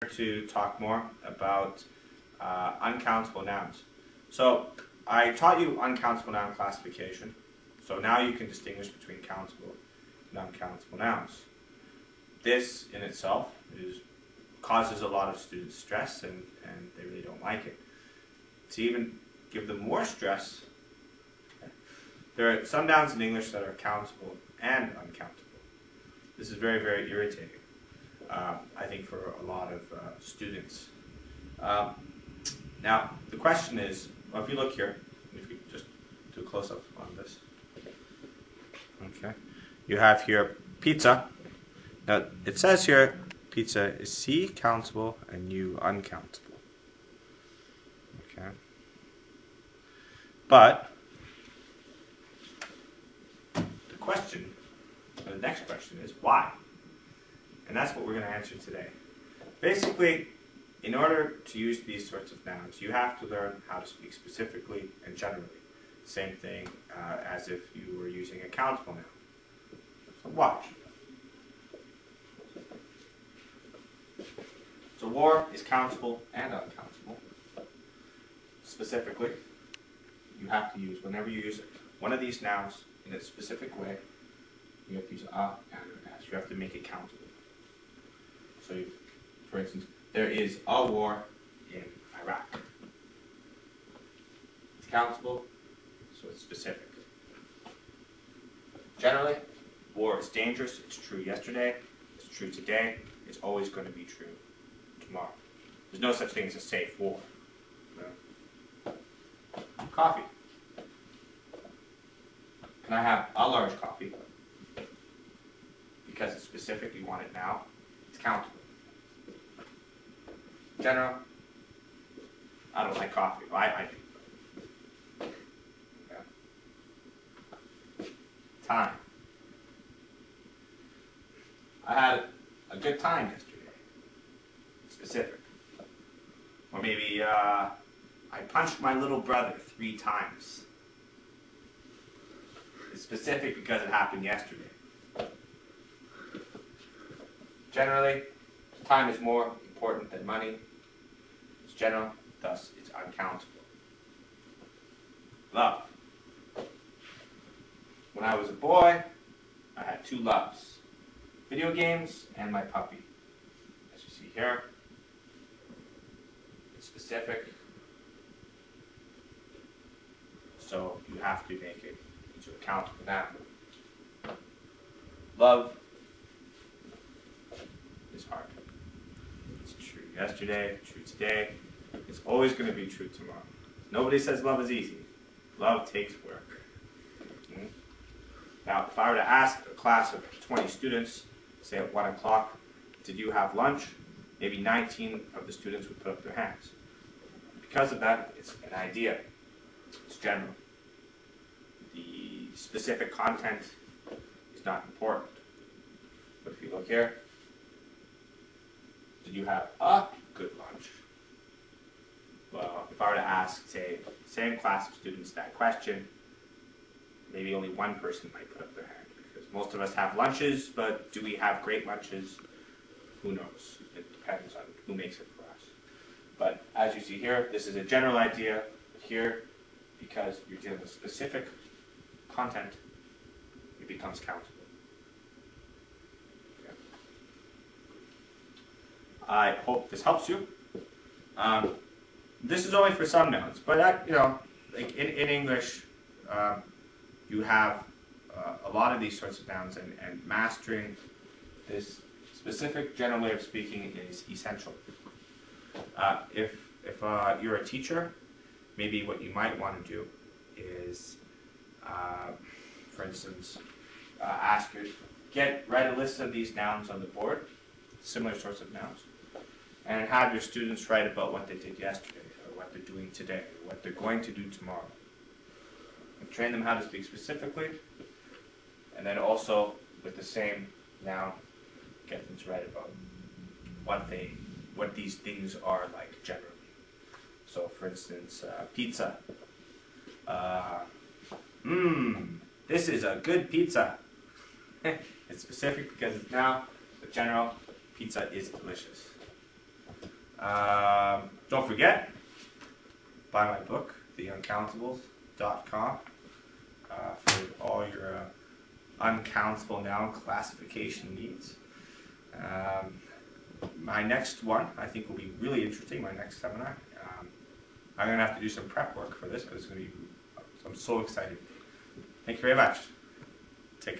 to talk more about uncountable nouns. So I taught you uncountable noun classification. So now you can distinguish between countable and uncountable nouns. This in itself causes a lot of students stress and they really don't like it. To even give them more stress, there are some nouns in English that are countable and uncountable. This is very, very irritating, I think, for a lot of students. Now, the question is, well, if you look here, if you just do a close-up on this. Okay. You have here pizza. Now, it says here, pizza is C, countable, and U, uncountable. Okay. But the next question is why? And that's what we're going to answer today. Basically, in order to use these sorts of nouns, you have to learn how to speak specifically and generally. Same thing as if you were using a countable noun. So watch. So war is countable and uncountable. Specifically, you have to use, whenever you use one of these nouns in a specific way, you have to use a and an as. You have to make it countable. So, for instance, there is a war in Iraq. It's countable, so it's specific. Generally, war is dangerous. It's true yesterday. It's true today. It's always going to be true tomorrow. There's no such thing as a safe war. No. Coffee. Can I have a large coffee? Because it's specific, you want it now. It's countable. General, I don't like coffee. Well, I do. Yeah. Time. I had a good time yesterday. Specific. Or maybe I punched my little brother 3 times. It's specific because it happened yesterday. Generally, time is more important than money. It's general, thus it's uncountable. Love. When I was a boy, I had 2 loves. Video games and my puppy. As you see here, it's specific. So you have to make it into a countable noun. Love is hard. It's true yesterday, true today. It's always going to be true tomorrow. Nobody says love is easy. Love takes work. Now, if I were to ask a class of 20 students, say at 1 o'clock, did you have lunch? Maybe 19 of the students would put up their hands. Because of that, it's an idea. It's general. The specific content is not important. But if you look here, did you have a good lunch? Well, if I were to ask, say, same class of students that question, maybe only one person might put up their hand. Because most of us have lunches, but do we have great lunches? Who knows? It depends on who makes it for us. But as you see here, this is a general idea. Here, because you're dealing with specific content, it becomes countable. Okay. I hope this helps you. This is only for some nouns, but like in English, you have a lot of these sorts of nouns, and mastering this specific general way of speaking is essential. If you're a teacher, maybe what you might want to do is, for instance, write a list of these nouns on the board, similar sorts of nouns, and have your students write about what they did yesterday, or what they're doing today, or what they're going to do tomorrow. And train them how to speak specifically, and then also with the same noun, get them to write about what these things are like generally. So, for instance, pizza. This is a good pizza. It's specific because it's now, but general, pizza is delicious. Don't forget, buy my book, theuncountables.com, for all your uncountable noun classification needs. My next one, I think, will be really interesting, my next seminar. I'm going to have to do some prep work for this, but it's going to be, I'm so excited. Thank you very much. Take care.